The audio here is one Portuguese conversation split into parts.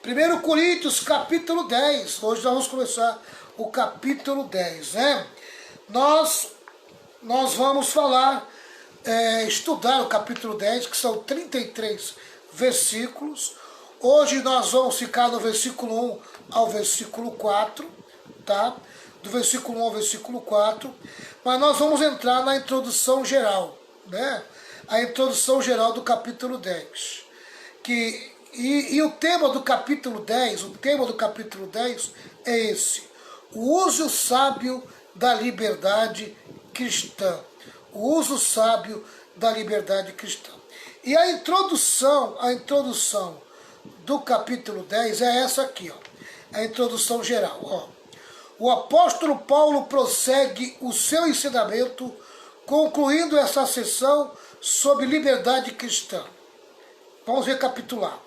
1 Coríntios, capítulo 10. Hoje nós vamos começar o capítulo 10, né? Nós vamos falar, estudar o capítulo 10, que são 33 versículos. Hoje nós vamos ficar no versículo 1 ao versículo 4, tá? Do versículo 1 ao versículo 4. Mas nós vamos entrar na introdução geral, né? A introdução geral do capítulo 10. E o tema do capítulo 10, é esse: o uso sábio da liberdade cristã. O uso sábio da liberdade cristã. E a introdução do capítulo 10 é essa aqui, ó. A introdução geral, ó. O apóstolo Paulo prossegue o seu ensinamento, concluindo essa sessão sobre liberdade cristã. Vamos recapitular.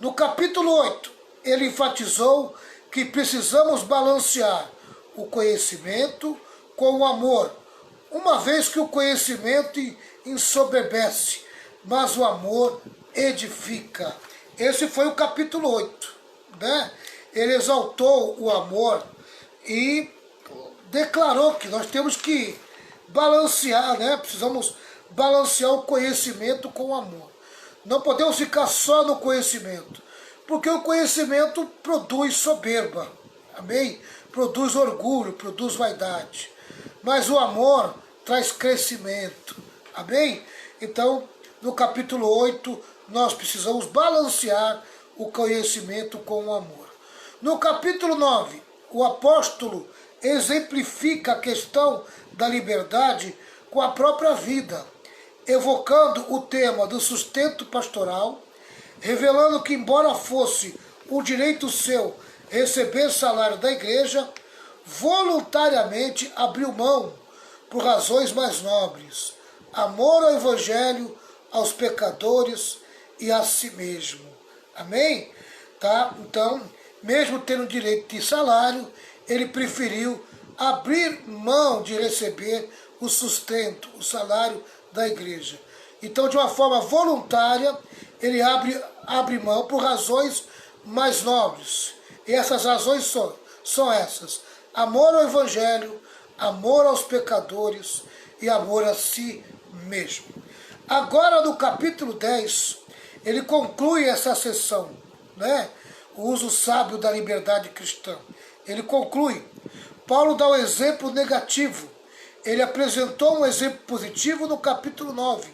No capítulo 8, ele enfatizou que precisamos balancear o conhecimento com o amor, uma vez que o conhecimento ensoberbece, mas o amor edifica. Esse foi o capítulo 8, né? Ele exaltou o amor e declarou que nós temos que balancear, né? Precisamos balancear o conhecimento com o amor. Não podemos ficar só no conhecimento, porque o conhecimento produz soberba, amém? Produz orgulho, produz vaidade. Mas o amor traz crescimento, amém? Então, no capítulo 8, nós precisamos balancear o conhecimento com o amor. No capítulo 9, o apóstolo exemplifica a questão da liberdade com a própria vida, evocando o tema do sustento pastoral, revelando que, embora fosse um direito seu receber salário da igreja, voluntariamente abriu mão por razões mais nobres: amor ao evangelho, aos pecadores e a si mesmo. Amém? Tá? Então, mesmo tendo direito de salário, ele preferiu abrir mão de receber o sustento, o salário da igreja. Então, de uma forma voluntária, ele abre mão por razões mais nobres. E essas razões são essas: amor ao evangelho, amor aos pecadores e amor a si mesmo. Agora, no capítulo 10, ele conclui essa sessão, né? O uso sábio da liberdade cristã. Ele conclui. Paulo dá um exemplo negativo. Ele apresentou um exemplo positivo no capítulo 9,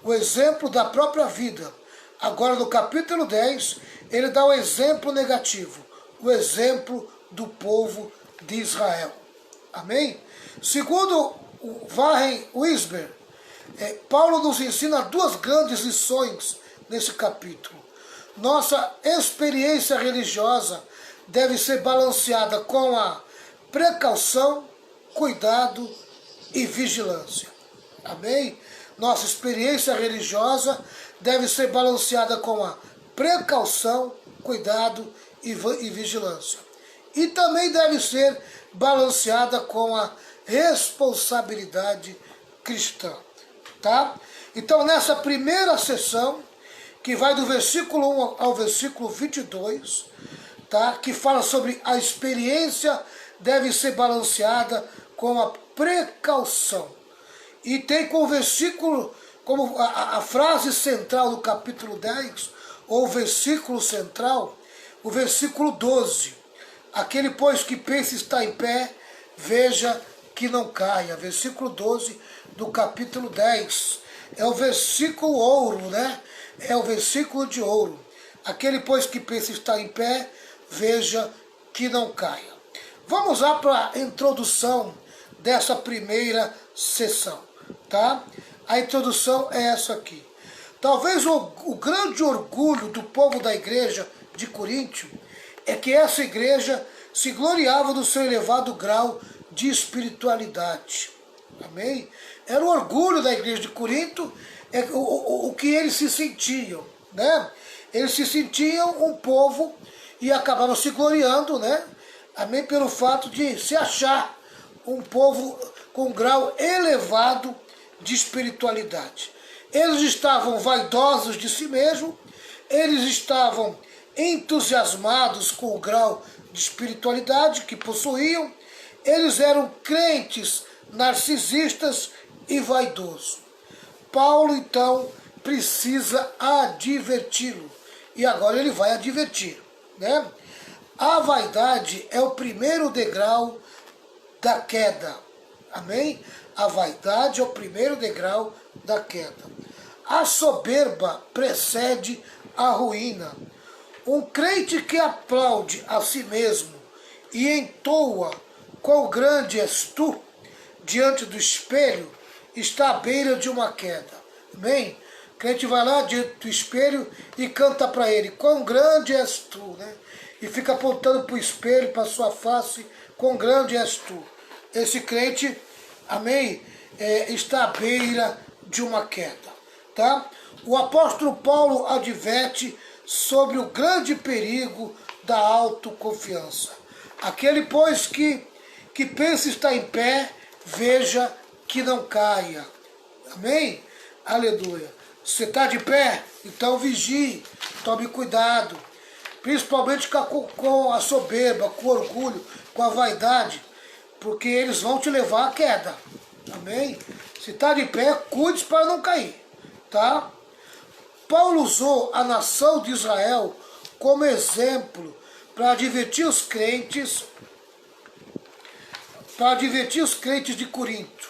o exemplo da própria vida. Agora, no capítulo 10, ele dá um exemplo negativo, o exemplo do povo de Israel. Amém? Segundo o Warren Wiersbe, Paulo nos ensina duas grandes lições nesse capítulo. Nossa experiência religiosa deve ser balanceada com a precaução, cuidado e vigilância. Amém? Nossa experiência religiosa deve ser balanceada com a precaução, cuidado e vigilância. E também deve ser balanceada com a responsabilidade cristã. Tá? Então, nessa primeira sessão, que vai do versículo 1 ao versículo 22, tá? Que fala sobre a experiência deve ser balanceada com a precaução. E tem como versículo, como a frase central do capítulo 10, ou versículo central, o versículo 12. Aquele, pois, que pensa estar em pé, veja que não caia. Versículo 12 do capítulo 10. É o versículo ouro, né? É o versículo de ouro. Aquele, pois, que pensa estar em pé, veja que não caia. Vamos lá para a introdução dessa primeira sessão, tá? A introdução é essa aqui. Talvez o grande orgulho do povo da igreja de Coríntio é que essa igreja se gloriava do seu elevado grau de espiritualidade. Amém? Era o orgulho da igreja de Corinto, o que eles se sentiam, né? Eles se sentiam um povo e acabaram se gloriando, né? Amém? Pelo fato de se achar um povo com um grau elevado de espiritualidade. Eles estavam vaidosos de si mesmos, eles estavam entusiasmados com o grau de espiritualidade que possuíam, eles eram crentes narcisistas e vaidosos. Paulo, então, precisa adverti-lo. E agora ele vai advertir, né? A vaidade é o primeiro degrau da queda. Amém? A vaidade é o primeiro degrau da queda. A soberba precede a ruína. Um crente que aplaude a si mesmo e entoa quão grande és tu diante do espelho, está à beira de uma queda. Amém? O crente vai lá diante do espelho e canta para ele, quão grande és tu, né? E fica apontando para o espelho, para a sua face, quão grande és tu. Esse crente, amém, está à beira de uma queda. Tá? O apóstolo Paulo adverte sobre o grande perigo da autoconfiança. Aquele, pois, que pensa estar em pé, veja que não caia. Amém? Aleluia. Você está de pé? Então vigie, tome cuidado. Principalmente com a soberba, com o orgulho, com a vaidade, porque eles vão te levar à queda. Amém? Se está de pé, cuide para não cair. Tá? Paulo usou a nação de Israel como exemplo para advertir os crentes de Corinto.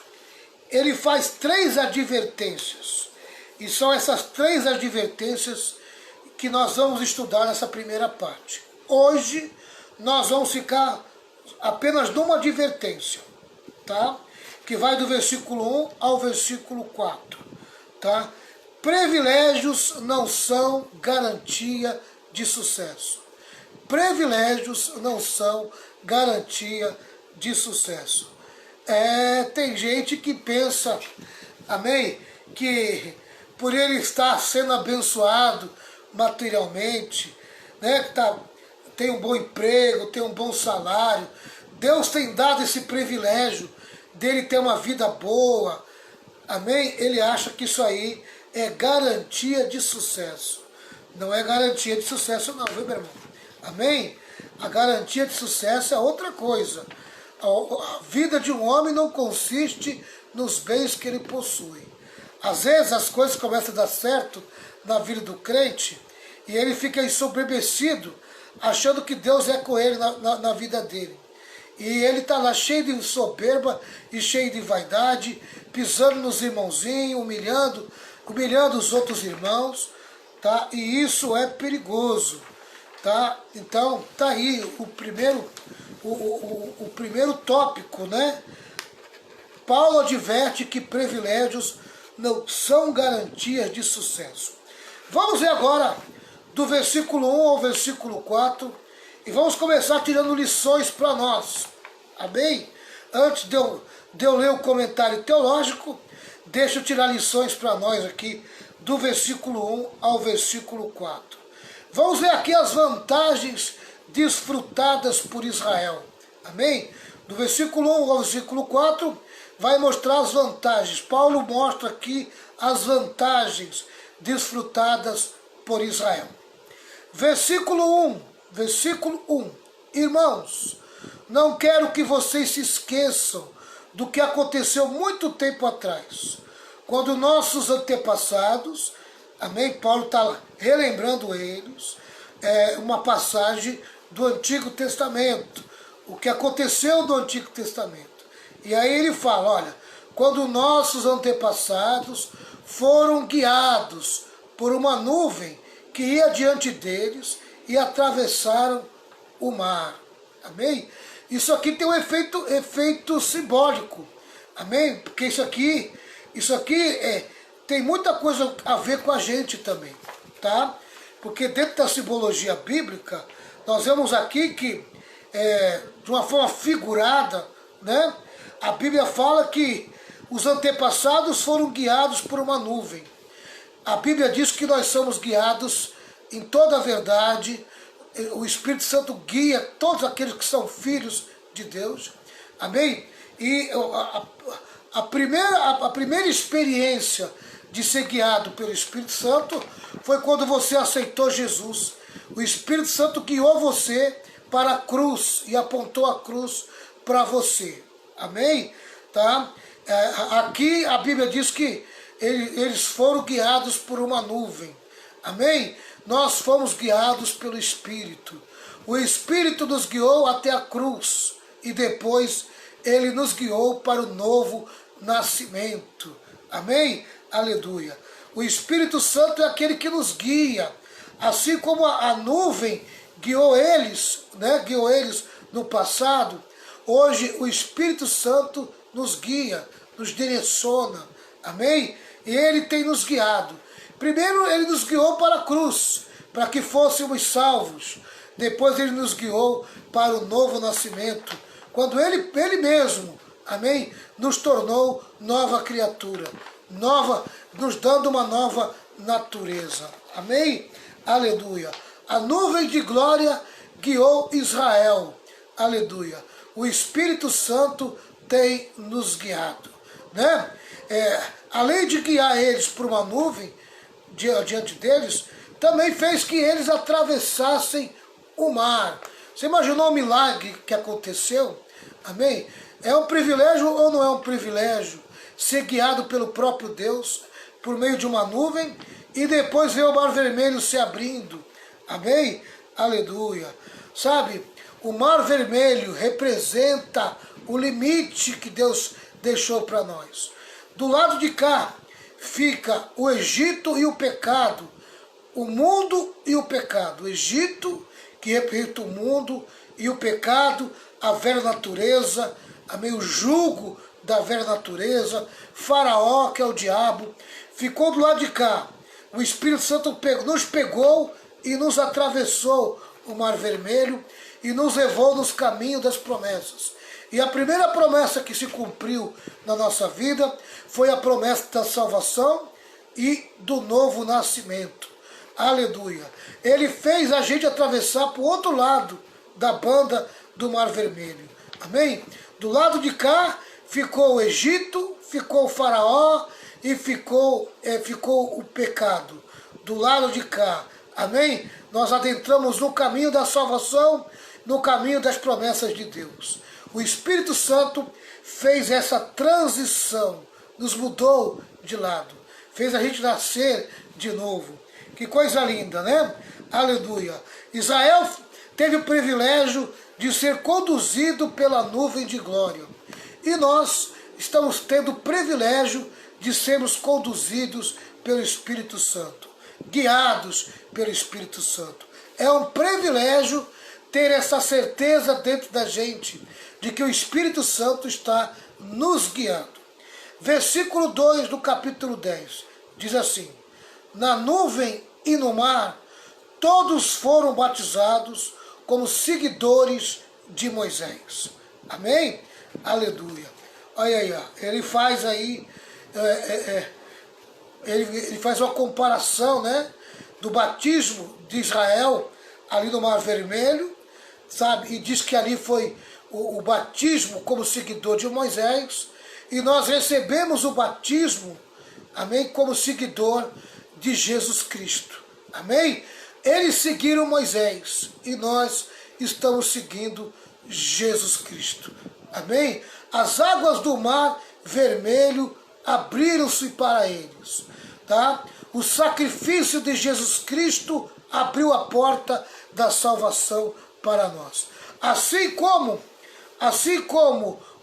Ele faz 3 advertências. E são essas 3 advertências que nós vamos estudar nessa primeira parte. Hoje nós vamos ficar apenas numa advertência, tá? Que vai do versículo 1 ao versículo 4, tá? Privilégios não são garantia de sucesso. Privilégios não são garantia de sucesso. Tem gente que pensa, amém, que por ele estar sendo abençoado materialmente, né, tem um bom emprego, tem um bom salário, Deus tem dado esse privilégio dele ter uma vida boa, amém? Ele acha que isso aí é garantia de sucesso. Não é garantia de sucesso não, viu, meu irmão? Amém? A garantia de sucesso é outra coisa. A vida de um homem não consiste nos bens que ele possui. Às vezes as coisas começam a dar certo na vida do crente e ele fica ensoberbecido, achando que Deus é com ele na vida dele. E ele está lá cheio de soberba e cheio de vaidade, pisando nos irmãozinhos, humilhando os outros irmãos, tá? E isso é perigoso, tá? Então, tá aí o primeiro tópico, né? Paulo adverte que privilégios não são garantias de sucesso. Vamos ver agora do versículo 1 ao versículo 4 e vamos começar tirando lições para nós. Amém? Antes de eu ler o comentário teológico, deixa eu tirar lições para nós aqui do versículo 1 ao versículo 4. Vamos ver aqui as vantagens desfrutadas por Israel. Amém? Do versículo 1 ao versículo 4 vai mostrar as vantagens. Paulo mostra aqui as vantagens desfrutadas por Israel. Versículo 1. Irmãos, não quero que vocês se esqueçam do que aconteceu muito tempo atrás, quando nossos antepassados, amém? Paulo está relembrando eles, uma passagem do Antigo Testamento, o que aconteceu no Antigo Testamento. E aí ele fala, olha, quando nossos antepassados foram guiados por uma nuvem que ia diante deles e atravessaram o mar. Amém? Isso aqui tem um efeito simbólico. Amém? Porque isso aqui tem muita coisa a ver com a gente também. Tá? Porque dentro da simbologia bíblica, nós vemos aqui que, de uma forma figurada, né? A Bíblia fala que os antepassados foram guiados por uma nuvem. A Bíblia diz que nós somos guiados em toda a verdade. O Espírito Santo guia todos aqueles que são filhos de Deus. Amém? E a primeira experiência de ser guiado pelo Espírito Santo foi quando você aceitou Jesus. O Espírito Santo guiou você para a cruz e apontou a cruz para você. Amém? Tá? Aqui a Bíblia diz que eles foram guiados por uma nuvem. Amém? Nós fomos guiados pelo Espírito. O Espírito nos guiou até a cruz e depois ele nos guiou para o novo nascimento. Amém? Aleluia. O Espírito Santo é aquele que nos guia. Assim como a nuvem guiou eles, né? Guiou eles no passado, hoje o Espírito Santo nos guia, nos direciona. Amém? E ele tem nos guiado. Primeiro ele nos guiou para a cruz, para que fôssemos salvos. Depois ele nos guiou para o novo nascimento, quando ele mesmo, amém, nos tornou nova criatura, nos dando uma nova natureza. Amém? Aleluia. A nuvem de glória guiou Israel. Aleluia. O Espírito Santo tem nos guiado, né? Além de guiar eles por uma nuvem diante deles, também fez que eles atravessassem o mar. Você imaginou o milagre que aconteceu? Amém? É um privilégio ou não é um privilégio ser guiado pelo próprio Deus por meio de uma nuvem e depois ver o Mar Vermelho se abrindo? Amém? Aleluia. Sabe, o Mar Vermelho representa o limite que Deus deixou para nós. Do lado de cá fica o Egito e o pecado, o mundo e o pecado. O Egito, que representa o mundo, e o pecado, a velha natureza, amém, o jugo da velha natureza, Faraó, que é o diabo, ficou do lado de cá. O Espírito Santo nos pegou e nos atravessou o Mar Vermelho e nos levou nos caminhos das promessas. E a primeira promessa que se cumpriu na nossa vida foi a promessa da salvação e do novo nascimento. Aleluia. Ele fez a gente atravessar para o outro lado da banda do Mar Vermelho. Amém? Do lado de cá ficou o Egito, ficou o Faraó e ficou o pecado. Do lado de cá, amém? Nós adentramos no caminho da salvação, no caminho das promessas de Deus. O Espírito Santo fez essa transição, nos mudou de lado, fez a gente nascer de novo. Que coisa linda, né? Aleluia. Israel teve o privilégio de ser conduzido pela nuvem de glória. E nós estamos tendo o privilégio de sermos conduzidos pelo Espírito Santo, guiados pelo Espírito Santo. É um privilégio ter essa certeza dentro da gente, de que o Espírito Santo está nos guiando. Versículo 2 do capítulo 10, diz assim: na nuvem e no mar, todos foram batizados como seguidores de Moisés. Amém? Aleluia. Olha aí, ele faz aí, ele faz uma comparação, né, do batismo de Israel ali no Mar Vermelho, sabe? E diz que ali foi o batismo como seguidor de Moisés, e nós recebemos o batismo, amém, como seguidor de Jesus Cristo. Amém? Eles seguiram Moisés e nós estamos seguindo Jesus Cristo. Amém? As águas do Mar Vermelho abriram-se para eles. Tá? O sacrifício de Jesus Cristo abriu a porta da salvação para nós. Assim como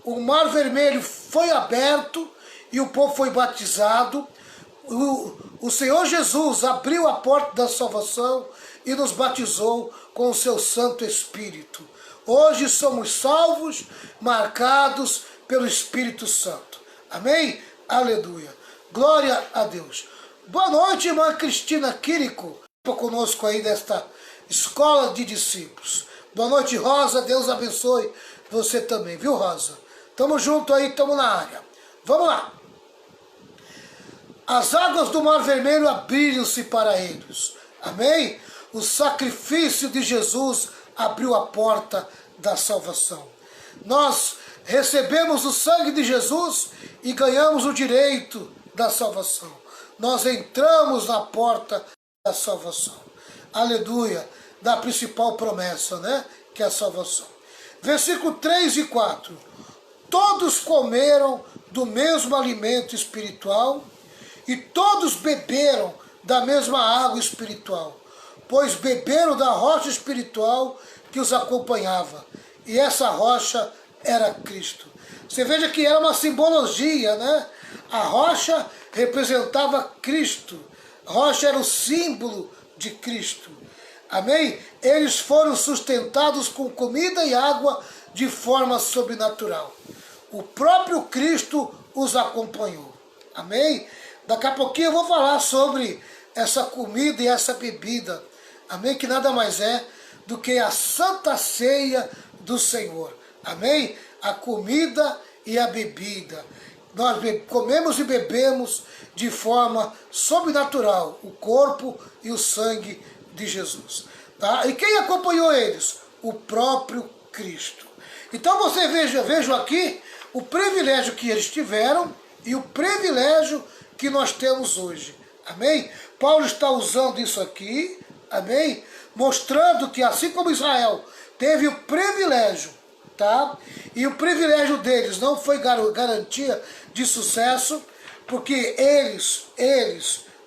o Mar Vermelho foi aberto e o povo foi batizado, o Senhor Jesus abriu a porta da salvação e nos batizou com o seu Santo Espírito. Hoje somos salvos, marcados pelo Espírito Santo. Amém? Aleluia. Glória a Deus. Boa noite, irmã Cristina Quirico, conosco aí nesta escola de discípulos. Boa noite, Rosa. Deus abençoe você também, viu, Rosa? Tamo junto aí, tamo na área. Vamos lá. As águas do Mar Vermelho abriram-se para eles. Amém? O sacrifício de Jesus abriu a porta da salvação. Nós recebemos o sangue de Jesus e ganhamos o direito da salvação. Nós entramos na porta da salvação. Aleluia. da principal promessa, né? Que é a salvação. Versículo 3 e 4. Todos comeram do mesmo alimento espiritual e todos beberam da mesma água espiritual, pois beberam da rocha espiritual que os acompanhava, e essa rocha era Cristo. Você veja que era uma simbologia, né? A rocha representava Cristo, a rocha era o símbolo de Cristo. Amém? Eles foram sustentados com comida e água de forma sobrenatural. O próprio Cristo os acompanhou. Amém? Daqui a pouquinho eu vou falar sobre essa comida e essa bebida. Amém? Que nada mais é do que a santa ceia do Senhor. Amém? A comida e a bebida. Nós comemos e bebemos de forma sobrenatural o corpo e o sangue de Jesus. Tá? E quem acompanhou eles? O próprio Cristo. Então você veja aqui o privilégio que eles tiveram e o privilégio que nós temos hoje. Amém? Paulo está usando isso aqui, amém? Mostrando que assim como Israel teve o privilégio, tá? E o privilégio deles não foi garantia de sucesso, porque eles,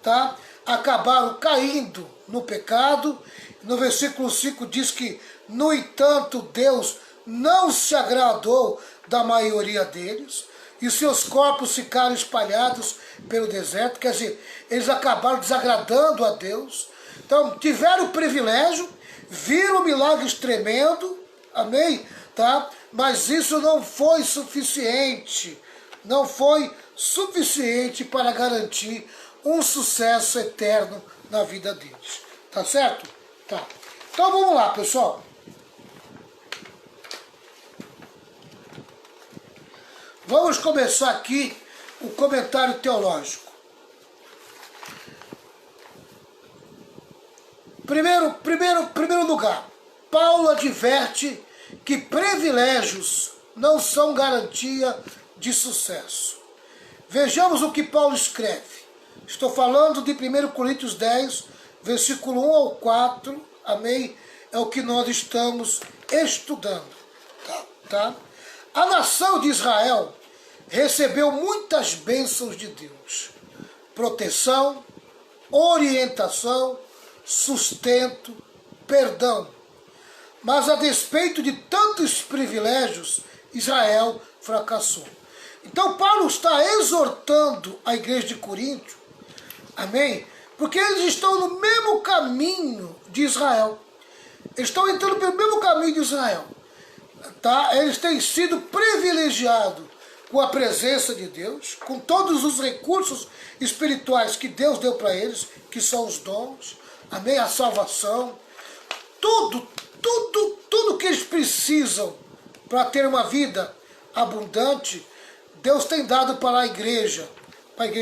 tá? Acabaram caindo no pecado. No versículo 5 diz que, no entanto, Deus não se agradou da maioria deles, e seus corpos ficaram espalhados pelo deserto, quer dizer, eles acabaram desagradando a Deus. Então, tiveram o privilégio, viram milagres tremendo, amém? Tá? Mas isso não foi suficiente, não foi suficiente para garantir um sucesso eterno na vida deles. Tá certo? Tá. Então vamos lá, pessoal. Vamos começar aqui o comentário teológico. Primeiro lugar, Paulo adverte que privilégios não são garantia de sucesso. Vejamos o que Paulo escreve. Estou falando de 1 Coríntios 10, versículo 1 ao 4, amém? É o que nós estamos estudando. Tá? A nação de Israel recebeu muitas bênçãos de Deus. Proteção, orientação, sustento, perdão. Mas a despeito de tantos privilégios, Israel fracassou. Então Paulo está exortando a igreja de Corinto, amém? Porque eles estão no mesmo caminho de Israel. Eles estão entrando pelo mesmo caminho de Israel. Tá? Eles têm sido privilegiados com a presença de Deus, com todos os recursos espirituais que Deus deu para eles, que são os dons, amém? A salvação, tudo que eles precisam para ter uma vida abundante, Deus tem dado para a igreja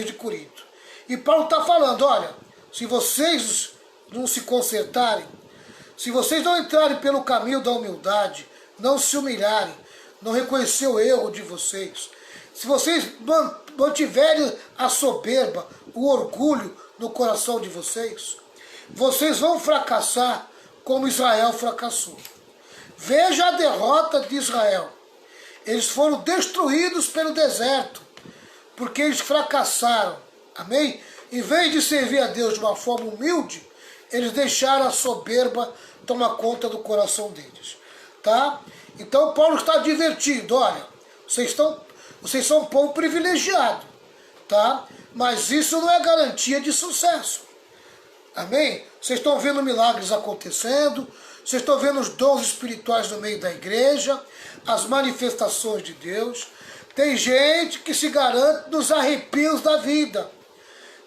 de Corinto. E Paulo está falando, olha, se vocês não se consertarem, se vocês não entrarem pelo caminho da humildade, não se humilharem, não reconhecer o erro de vocês, se vocês mantiverem a soberba, o orgulho no coração de vocês, vocês vão fracassar como Israel fracassou. Veja a derrota de Israel. Eles foram destruídos pelo deserto, porque eles fracassaram, amém? Em vez de servir a Deus de uma forma humilde, eles deixaram a soberba tomar conta do coração deles. Tá? Então Paulo está advertindo, olha, vocês são um povo privilegiado, tá? Mas isso não é garantia de sucesso. Amém? Vocês estão vendo milagres acontecendo, vocês estão vendo os dons espirituais no meio da igreja, as manifestações de Deus. Tem gente que se garante nos arrepios da vida.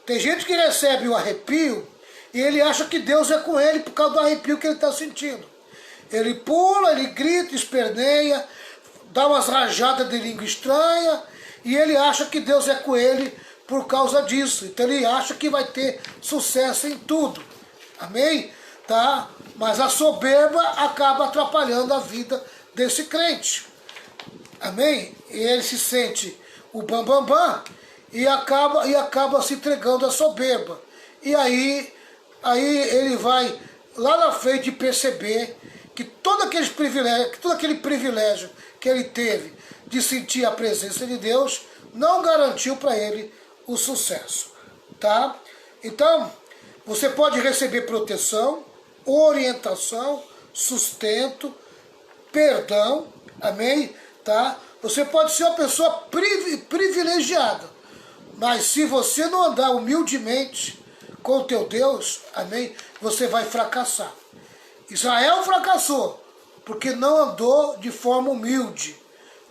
Tem gente que recebe o arrepio e ele acha que Deus é com ele por causa do arrepio que ele está sentindo. Ele pula, ele grita, esperneia, dá umas rajadas de língua estranha e ele acha que Deus é com ele por causa disso. Então ele acha que vai ter sucesso em tudo. Amém? Tá? Mas a soberba acaba atrapalhando a vida desse crente. Amém? E ele se sente o bambambam e acaba se entregando à soberba. E aí ele vai lá na frente perceber que todo aquele privilégio que ele teve de sentir a presença de Deus não garantiu para ele o sucesso, tá? Então, você pode receber proteção, orientação, sustento, perdão, amém? Tá? Você pode ser uma pessoa privilegiada, mas se você não andar humildemente com o teu Deus, amém? Você vai fracassar. Israel fracassou, porque não andou de forma humilde,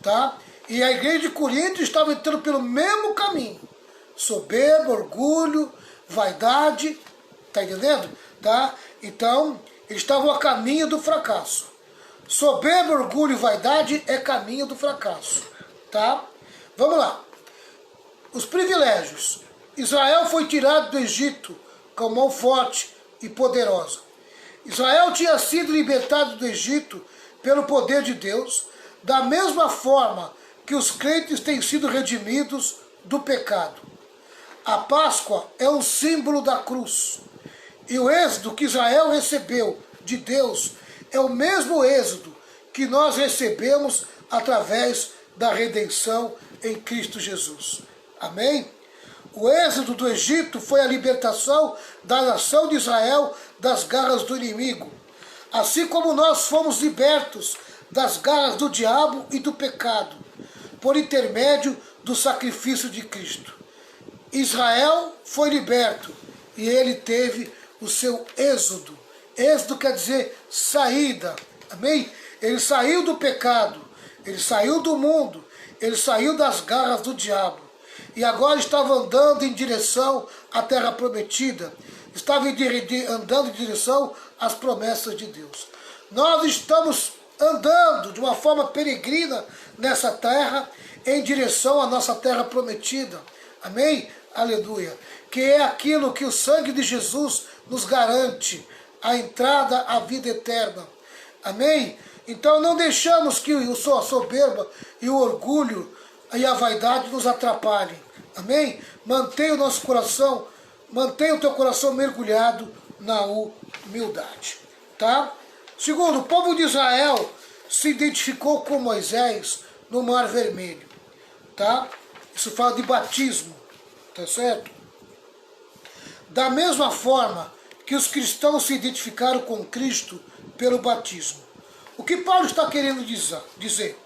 tá? E a igreja de Corinto estava entrando pelo mesmo caminho. Soberba, orgulho, vaidade, tá entendendo? Tá? Então, eles estavam a caminho do fracasso. Soberba, orgulho e vaidade é caminho do fracasso, tá? Vamos lá. Os privilégios. Israel foi tirado do Egito com mão forte e poderosa. Israel tinha sido libertado do Egito pelo poder de Deus, da mesma forma que os crentes têm sido redimidos do pecado. A Páscoa é um símbolo da cruz. E o êxodo que Israel recebeu de Deus é o mesmo êxodo que nós recebemos através da redenção em Cristo Jesus. Amém? O êxodo do Egito foi a libertação da nação de Israel das garras do inimigo. Assim como nós fomos libertos das garras do diabo e do pecado, por intermédio do sacrifício de Cristo. Israel foi liberto e ele teve o seu êxodo. Êxodo quer dizer saída, amém? Ele saiu do pecado, ele saiu do mundo, ele saiu das garras do diabo. E agora estava andando em direção à terra prometida, estava andando em direção às promessas de Deus. Nós estamos andando de uma forma peregrina nessa terra, em direção à nossa terra prometida. Amém? Aleluia. Que é aquilo que o sangue de Jesus nos garante, a entrada à vida eterna. Amém? Então não deixamos que a soberba e o orgulho e a vaidade nos atrapalhem. Amém? Mantenha o nosso coração, mantenha o teu coração mergulhado na humildade. Tá? Segundo, o povo de Israel se identificou com Moisés no Mar Vermelho. Tá? Isso fala de batismo. Tá certo? Da mesma forma que os cristãos se identificaram com Cristo pelo batismo. O que Paulo está querendo dizer?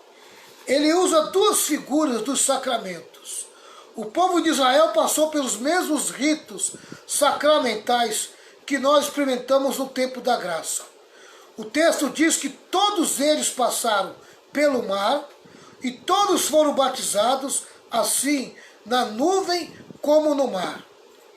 Ele usa duas figuras dos sacramentos. O povo de Israel passou pelos mesmos ritos sacramentais que nós experimentamos no tempo da graça. O texto diz que todos eles passaram pelo mar e todos foram batizados assim na nuvem como no mar.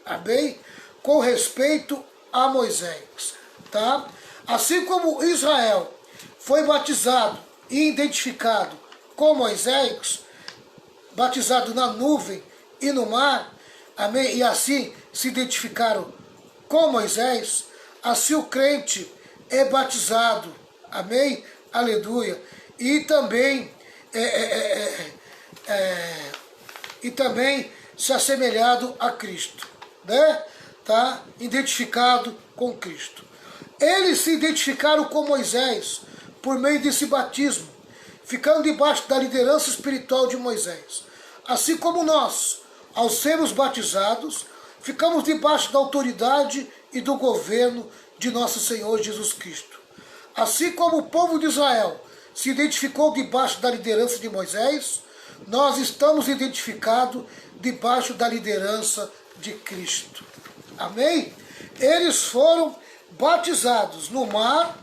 Amém? Com respeito a Moisés. Tá? Assim como Israel foi batizado e identificado com Moisés, batizado na nuvem e no mar, amém? E assim se identificaram com Moisés, assim o crente é batizado, amém? Aleluia. E também se assemelhado a Cristo, né? Tá? Identificado com Cristo. Eles se identificaram com Moisés por meio desse batismo, ficando debaixo da liderança espiritual de Moisés. Assim como nós, ao sermos batizados, ficamos debaixo da autoridade e do governo de nosso Senhor Jesus Cristo. Assim como o povo de Israel se identificou debaixo da liderança de Moisés, nós estamos identificados debaixo da liderança de Cristo. Amém? Eles foram batizados no mar,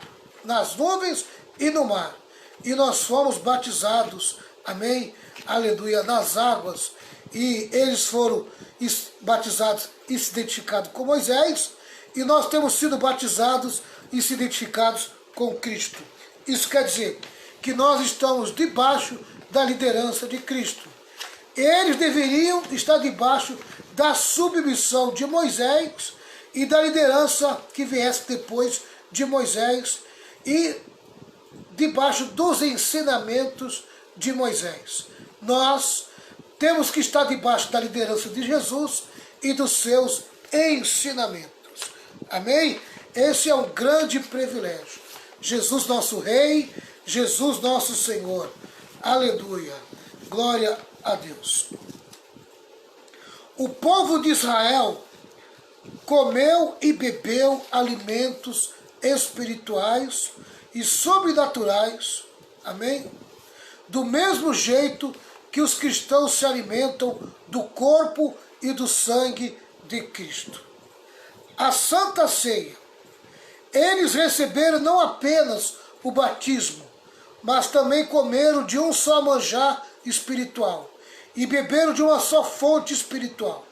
nas nuvens e no mar. E nós fomos batizados, amém? Aleluia, nas águas. E eles foram batizados e se identificados com Moisés. E nós temos sido batizados e se identificados com Cristo. Isso quer dizer que nós estamos debaixo da liderança de Cristo. Eles deveriam estar debaixo da submissão de Moisés e da liderança que viesse depois de Moisés e debaixo dos ensinamentos de Moisés. Nós temos que estar debaixo da liderança de Jesus e dos seus ensinamentos. Amém? Esse é um grande privilégio. Jesus nosso Rei, Jesus nosso Senhor. Aleluia. Glória a Deus. O povo de Israel comeu e bebeu alimentos espirituais e sobrenaturais, amém? Do mesmo jeito que os cristãos se alimentam do corpo e do sangue de Cristo. A Santa Ceia. Eles receberam não apenas o batismo, mas também comeram de um só manjar espiritual e beberam de uma só fonte espiritual.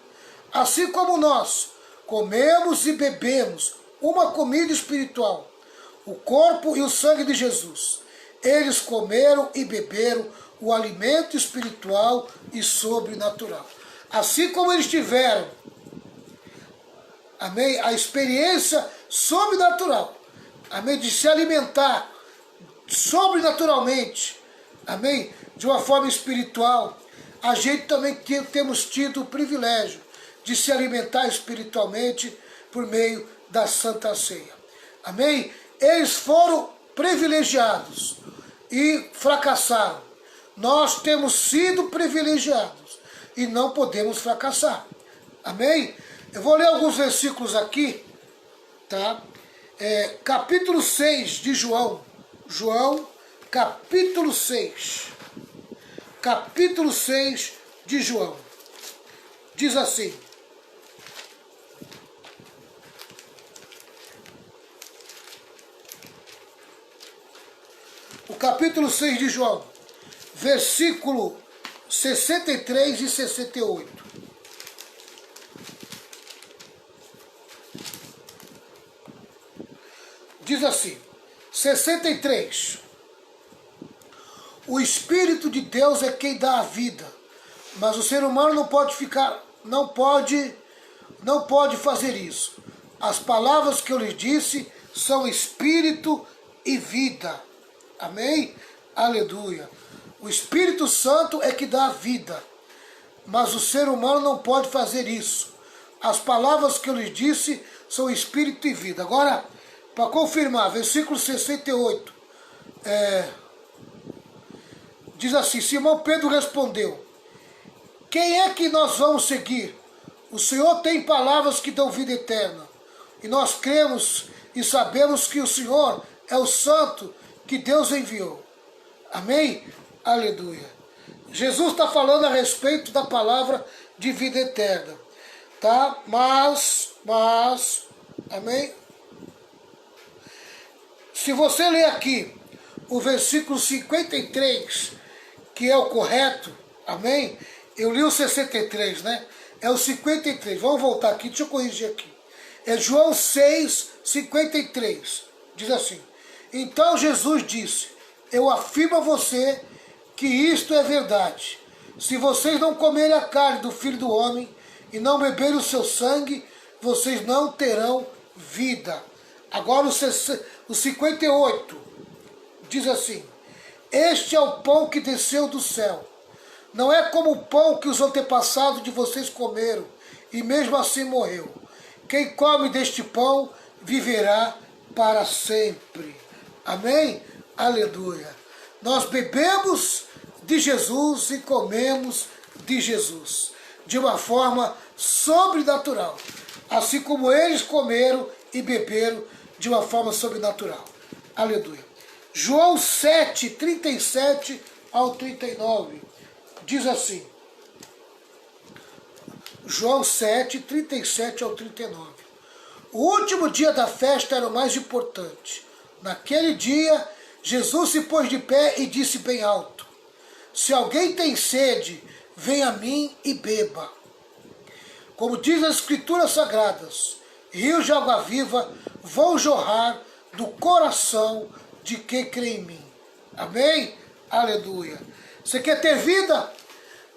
Assim como nós comemos e bebemos uma comida espiritual, o corpo e o sangue de Jesus, eles comeram e beberam o alimento espiritual e sobrenatural. Assim como eles tiveram, amém, a experiência sobrenatural, amém, de se alimentar sobrenaturalmente, amém, de uma forma espiritual, a gente também temos tido o privilégio de se alimentar espiritualmente por meio da Santa Ceia. Amém? Eles foram privilegiados e fracassaram. Nós temos sido privilegiados e não podemos fracassar. Amém? Eu vou ler alguns versículos aqui, tá? Capítulo 6 de João. João, capítulo 6. Capítulo 6 de João. Diz assim: o capítulo 6 de João, versículo 63 e 68. Diz assim, 63. O Espírito de Deus é quem dá a vida, mas o ser humano não pode fazer isso. As palavras que eu lhes disse são Espírito e vida. Amém? Aleluia. O Espírito Santo é que dá a vida, mas o ser humano não pode fazer isso. As palavras que eu lhes disse são Espírito e vida. Agora, para confirmar, versículo 68, diz assim, Simão Pedro respondeu, quem é que nós vamos seguir? O Senhor tem palavras que dão vida eterna, e nós cremos e sabemos que o Senhor é o Santo que Deus enviou. Amém? Aleluia. Jesus está falando a respeito da palavra de vida eterna, tá? Mas, amém? Se você ler aqui o versículo 53, que é o correto, amém? Eu li o 63, né? É o 53. Vamos voltar aqui, deixa eu corrigir aqui. É João 6, 53. Diz assim, então Jesus disse, eu afirmo a você que isto é verdade. Se vocês não comerem a carne do Filho do Homem e não beberem o seu sangue, vocês não terão vida. Agora o 58 diz assim, este é o pão que desceu do céu. Não é como o pão que os antepassados de vocês comeram e mesmo assim morreu. Quem come deste pão viverá para sempre. Amém? Aleluia. Nós bebemos de Jesus e comemos de Jesus de uma forma sobrenatural, assim como eles comeram e beberam de uma forma sobrenatural. Aleluia. João 7, 37 ao 39, diz assim, João 7, 37 ao 39. O último dia da festa era o mais importante. Naquele dia, Jesus se pôs de pé e disse bem alto, se alguém tem sede, venha a mim e beba. Como diz as Escrituras Sagradas, rios de água viva vão jorrar do coração de quem crê em mim. Amém? Aleluia. Você quer ter vida?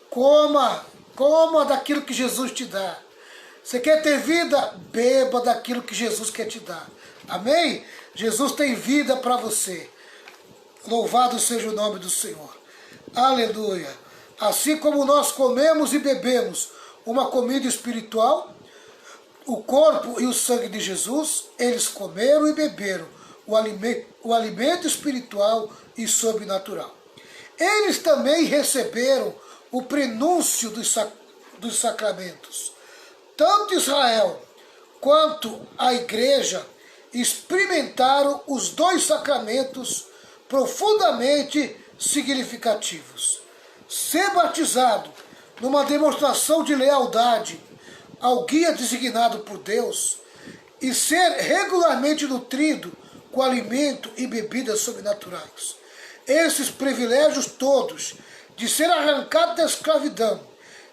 Coma daquilo que Jesus te dá. Você quer ter vida? Beba daquilo que Jesus quer te dar. Amém? Jesus tem vida para você. Louvado seja o nome do Senhor. Aleluia. Assim como nós comemos e bebemos uma comida espiritual, o corpo e o sangue de Jesus, eles comeram e beberam o alimento espiritual e sobrenatural. Eles também receberam o prenúncio dos sacramentos. Tanto Israel quanto a igreja experimentaram os dois sacramentos profundamente significativos. Ser batizado numa demonstração de lealdade ao guia designado por Deus e ser regularmente nutrido com alimento e bebidas sobrenaturais. Esses privilégios todos de ser arrancado da escravidão,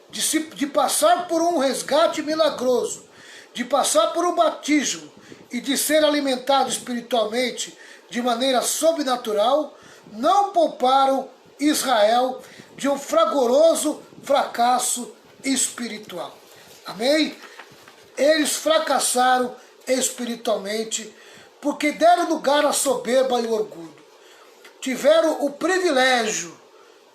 de passar por um resgate milagroso, de passar por um batismo e de ser alimentado espiritualmente de maneira sobrenatural, não pouparam Israel de um fragoroso fracasso espiritual. Amém? Eles fracassaram espiritualmente porque deram lugar à soberba e ao orgulho. Tiveram o privilégio,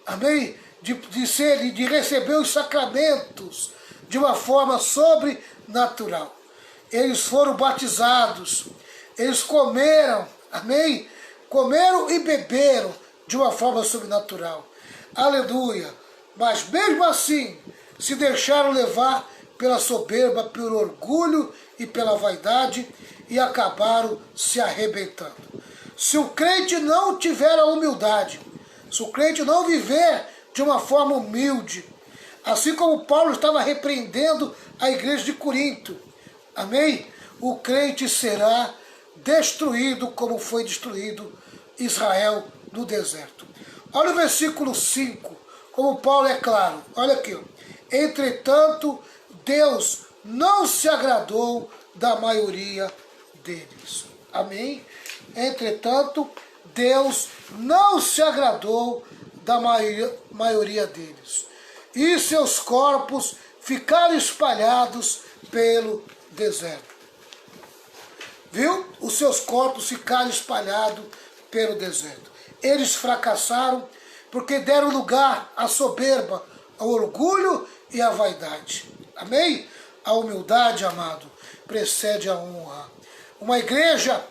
amém, de receber os sacramentos de uma forma sobrenatural. Eles foram batizados, eles comeram, amém, comeram e beberam de uma forma sobrenatural. Aleluia! Mas mesmo assim, se deixaram levar pela soberba, pelo orgulho e pela vaidade e acabaram se arrebentando. Se o crente não tiver a humildade, se o crente não viver de uma forma humilde, assim como Paulo estava repreendendo a igreja de Corinto, amém? O crente será destruído como foi destruído Israel no deserto. Olha o versículo 5, como Paulo é claro. Olha aqui, ó. Entretanto, Deus não se agradou da maioria deles. Amém? Entretanto, Deus não se agradou da maioria deles. E seus corpos ficaram espalhados pelo deserto. Viu? Os seus corpos ficaram espalhados pelo deserto. Eles fracassaram porque deram lugar à soberba, ao orgulho e à vaidade. Amém? A humildade, amado, precede a honra. Uma igreja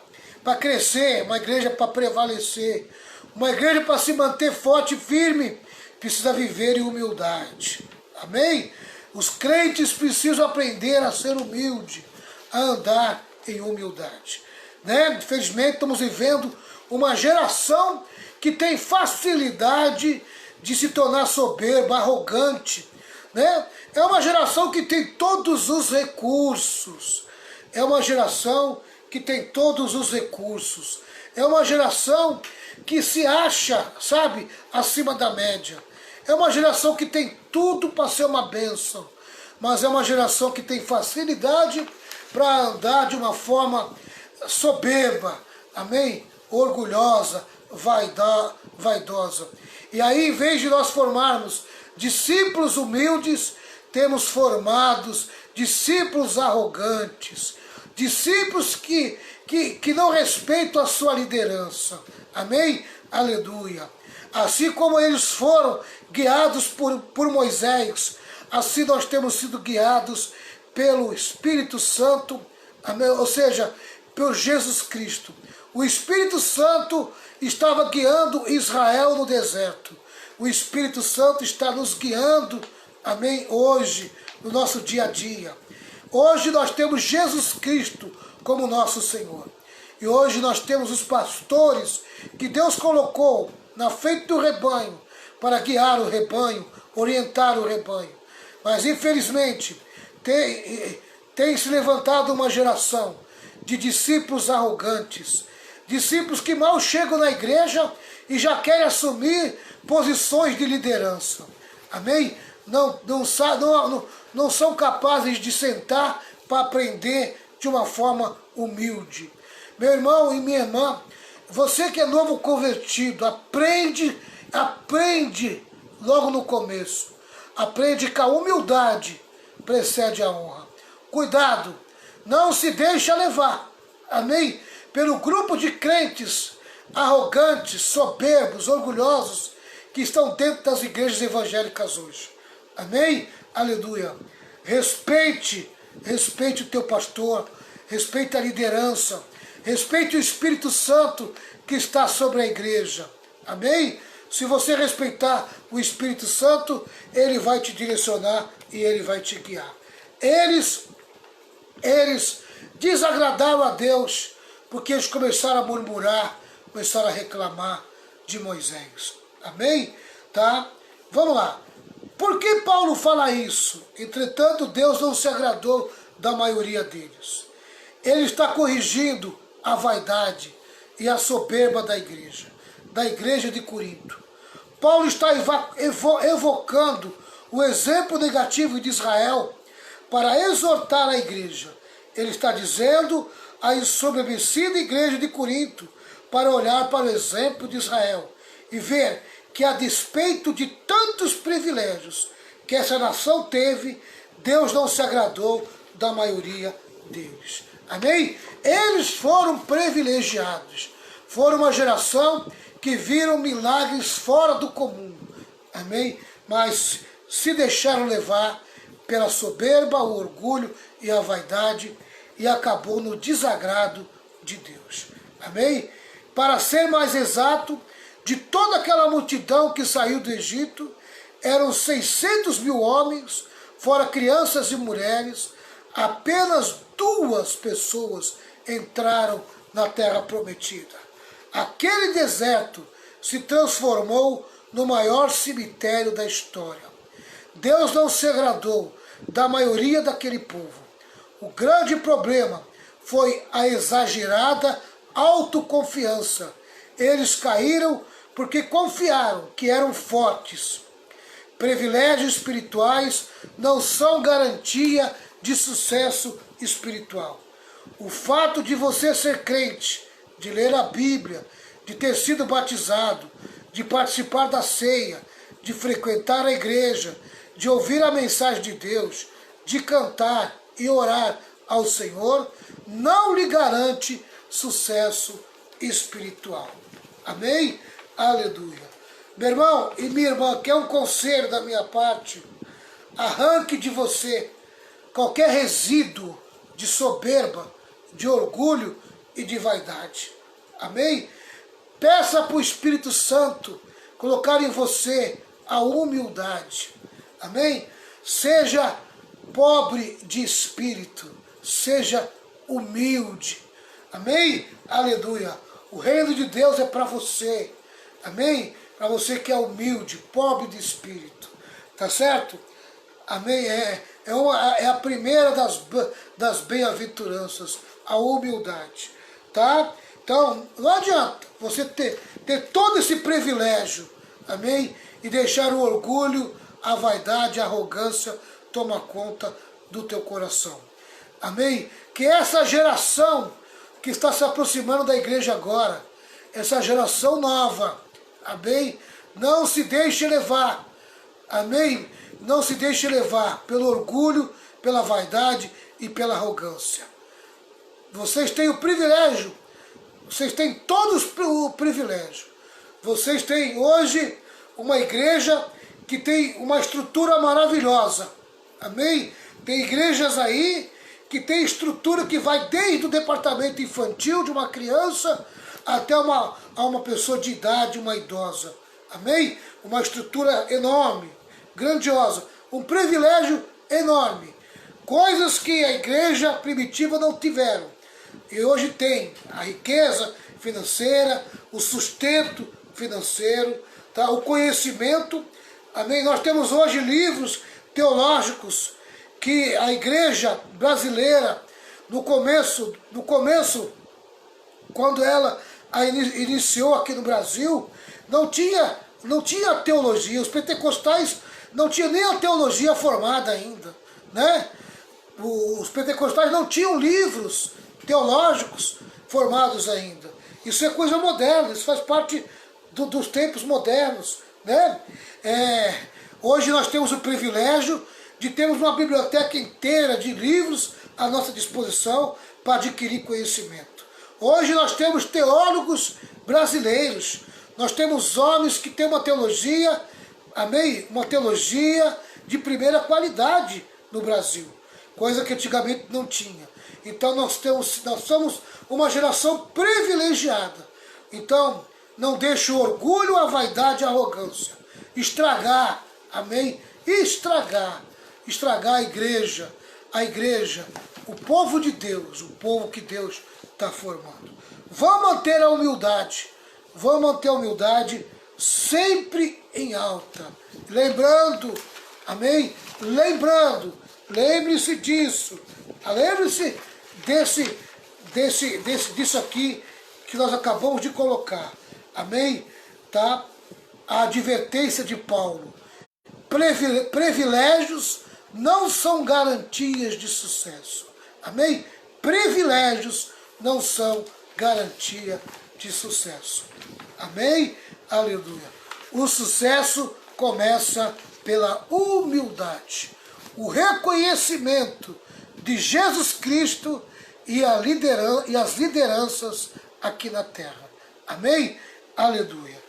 para crescer, uma igreja para prevalecer, uma igreja para se manter forte e firme, precisa viver em humildade. Amém? Os crentes precisam aprender a ser humilde, a andar em humildade. Né? Infelizmente estamos vivendo uma geração que tem facilidade de se tornar soberba, arrogante. Né? É uma geração que tem todos os recursos. É uma geração que tem todos os recursos. É uma geração que se acha, sabe, acima da média. É uma geração que tem tudo para ser uma bênção. Mas é uma geração que tem facilidade para andar de uma forma soberba. Amém? Orgulhosa, vaidosa. E aí, em vez de nós formarmos discípulos humildes, temos formados discípulos arrogantes, discípulos que não respeitam a sua liderança. Amém? Aleluia. Assim como eles foram guiados por Moisés, assim nós temos sido guiados pelo Espírito Santo, amém? Ou seja, por Jesus Cristo. O Espírito Santo estava guiando Israel no deserto. O Espírito Santo está nos guiando, amém, hoje, no nosso dia a dia. Hoje nós temos Jesus Cristo como nosso Senhor. E hoje nós temos os pastores que Deus colocou na frente do rebanho para guiar o rebanho, orientar o rebanho. Mas infelizmente tem se levantado uma geração de discípulos arrogantes, discípulos que mal chegam na igreja e já querem assumir posições de liderança. Amém? Não são capazes de sentar para aprender de uma forma humilde. Meu irmão e minha irmã, você que é novo convertido, aprende logo no começo. Aprende que a humildade precede a honra. Cuidado, não se deixa levar, amém? Pelo grupo de crentes arrogantes, soberbos, orgulhosos, que estão dentro das igrejas evangélicas hoje. Amém? Aleluia. Respeite respeite o teu pastor, respeite a liderança, respeite o Espírito Santo que está sobre a igreja. Amém? Se você respeitar o Espírito Santo, ele vai te direcionar e ele vai te guiar. Eles desagradaram a Deus, porque eles começaram a murmurar, começaram a reclamar de Moisés. Amém? Tá? Vamos lá. Por que Paulo fala isso? Entretanto, Deus não se agradou da maioria deles. Ele está corrigindo a vaidade e a soberba da igreja de Corinto. Paulo está evocando o exemplo negativo de Israel para exortar a igreja. Ele está dizendo à ensoberbecida igreja de Corinto para olhar para o exemplo de Israel e ver que, a despeito de tantos privilégios que essa nação teve, Deus não se agradou da maioria deles. Amém? Eles foram privilegiados. Foram uma geração que viram milagres fora do comum. Amém? Mas se deixaram levar pela soberba, o orgulho e a vaidade e acabou no desagrado de Deus. Amém? Para ser mais exato, de toda aquela multidão que saiu do Egito, eram 600 mil homens, fora crianças e mulheres, apenas 2 pessoas entraram na terra prometida. Aquele deserto se transformou no maior cemitério da história. Deus não se agradou da maioria daquele povo. O grande problema foi a exagerada autoconfiança. Eles caíram porque confiaram que eram fortes. Privilégios espirituais não são garantia de sucesso espiritual. O fato de você ser crente, de ler a Bíblia, de ter sido batizado, de participar da ceia, de frequentar a igreja, de ouvir a mensagem de Deus, de cantar e orar ao Senhor, não lhe garante sucesso espiritual. Amém? Aleluia. Meu irmão e minha irmã, que é um conselho da minha parte, arranque de você qualquer resíduo de soberba, de orgulho e de vaidade. Amém? Peça para o Espírito Santo colocar em você a humildade. Amém? Seja pobre de espírito, seja humilde. Amém? Aleluia. O reino de Deus é para você. Amém? Para você que é humilde, pobre de espírito. Tá certo? Amém? É a primeira das bem-aventuranças, a humildade. Tá? Então, não adianta você ter todo esse privilégio, amém? E deixar o orgulho, a vaidade, a arrogância tomar conta do teu coração. Amém? Que essa geração que está se aproximando da igreja agora, essa geração nova, amém? Não se deixe levar, amém? Não se deixe levar pelo orgulho, pela vaidade e pela arrogância. Vocês têm o privilégio, vocês têm todos o privilégio. Vocês têm hoje uma igreja que tem uma estrutura maravilhosa. Amém? Tem igrejas aí que tem estrutura que vai desde o departamento infantil de uma criança até uma pessoa de idade, uma idosa. Amém? Uma estrutura enorme, grandiosa. Um privilégio enorme. Coisas que a igreja primitiva não tiveram. E hoje tem a riqueza financeira, o sustento financeiro, tá? O conhecimento. Amém? Nós temos hoje livros teológicos que a igreja brasileira, no começo, quando ela iniciou aqui no Brasil, não tinha teologia. Os pentecostais não tinham nem a teologia formada ainda, né? Os pentecostais não tinham livros teológicos formados ainda. Isso é coisa moderna, isso faz parte dos tempos modernos, né? Hoje nós temos o privilégio de termos uma biblioteca inteira de livros à nossa disposição para adquirir conhecimento. Hoje nós temos teólogos brasileiros, nós temos homens que têm uma teologia, amém? Uma teologia de primeira qualidade no Brasil. coisa que antigamente não tinha. Então nós somos uma geração privilegiada. Então não deixe o orgulho, a vaidade e a arrogância estragar, amém? Estragar a igreja, o povo de Deus, o povo que Deus está formando. Vamos manter a humildade sempre em alta. Lembrando, amém? Lembre-se disso. Lembre-se disso aqui que nós acabamos de colocar. Amém? Tá? A advertência de Paulo. Privilégios não são garantias de sucesso. Amém? Privilégios não são garantia de sucesso. Amém? Aleluia. O sucesso começa pela humildade. O reconhecimento de Jesus Cristo e as lideranças aqui na terra. Amém? Aleluia.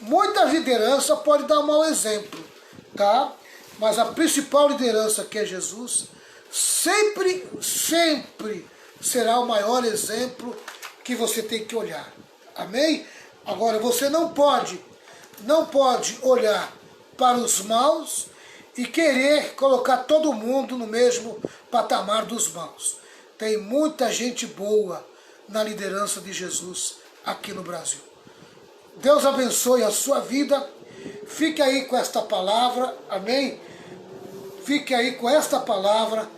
Muita liderança pode dar um mau exemplo, tá? Mas a principal liderança, que é Jesus, sempre será o maior exemplo que você tem que olhar. Amém? Agora, você não pode olhar para os maus e querer colocar todo mundo no mesmo patamar dos maus. Tem muita gente boa na liderança de Jesus aqui no Brasil. Deus abençoe a sua vida. Fique aí com esta palavra, amém? Fique aí com esta palavra.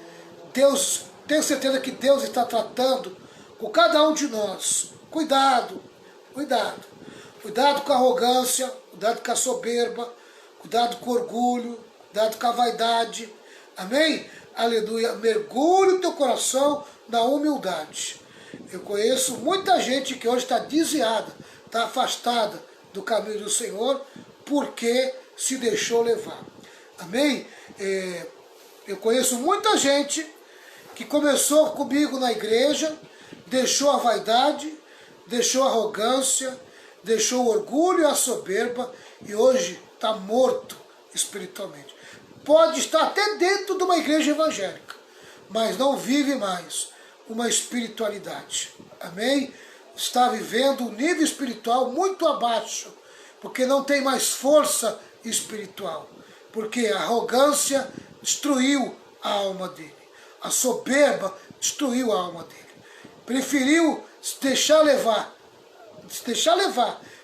Deus, tenho certeza que Deus está tratando com cada um de nós. Cuidado com a arrogância, cuidado com a soberba, cuidado com o orgulho, cuidado com a vaidade. Amém? Aleluia. Mergulhe o teu coração na humildade. Eu conheço muita gente que hoje está desviada, está afastada do caminho do Senhor, porque se deixou levar. Amém? Eu conheço muita gente que começou comigo na igreja, deixou a vaidade, deixou a arrogância, deixou o orgulho e a soberba, e hoje está morto espiritualmente. Pode estar até dentro de uma igreja evangélica, mas não vive mais uma espiritualidade. Amém? Está vivendo um nível espiritual muito abaixo, porque não tem mais força espiritual, porque a arrogância destruiu a alma dele, a soberba destruiu a alma dele. Preferiu se deixar levar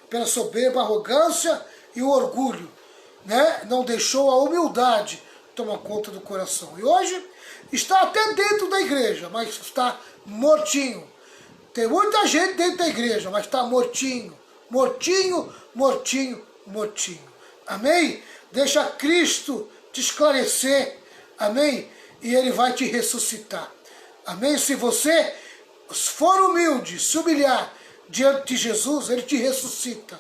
pela soberba, a arrogância e o orgulho, né? Não deixou a humildade tomar conta do coração. E hoje está até dentro da igreja, mas está mortinho. Tem muita gente dentro da igreja, mas está mortinho. Amém? Deixa Cristo te esclarecer. Amém? E Ele vai te ressuscitar. Amém? Se você for humilde, se humilhar diante de Jesus, Ele te ressuscita.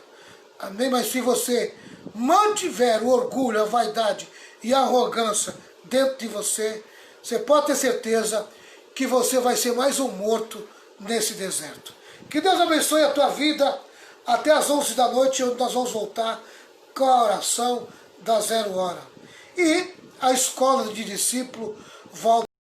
Amém? Mas se você mantiver o orgulho, a vaidade e a arrogância dentro de você, você pode ter certeza que você vai ser mais um morto nesse deserto. Que Deus abençoe a tua vida. Até às 11 da noite, onde nós vamos voltar com a oração da 0 hora. E a escola de discípulo volta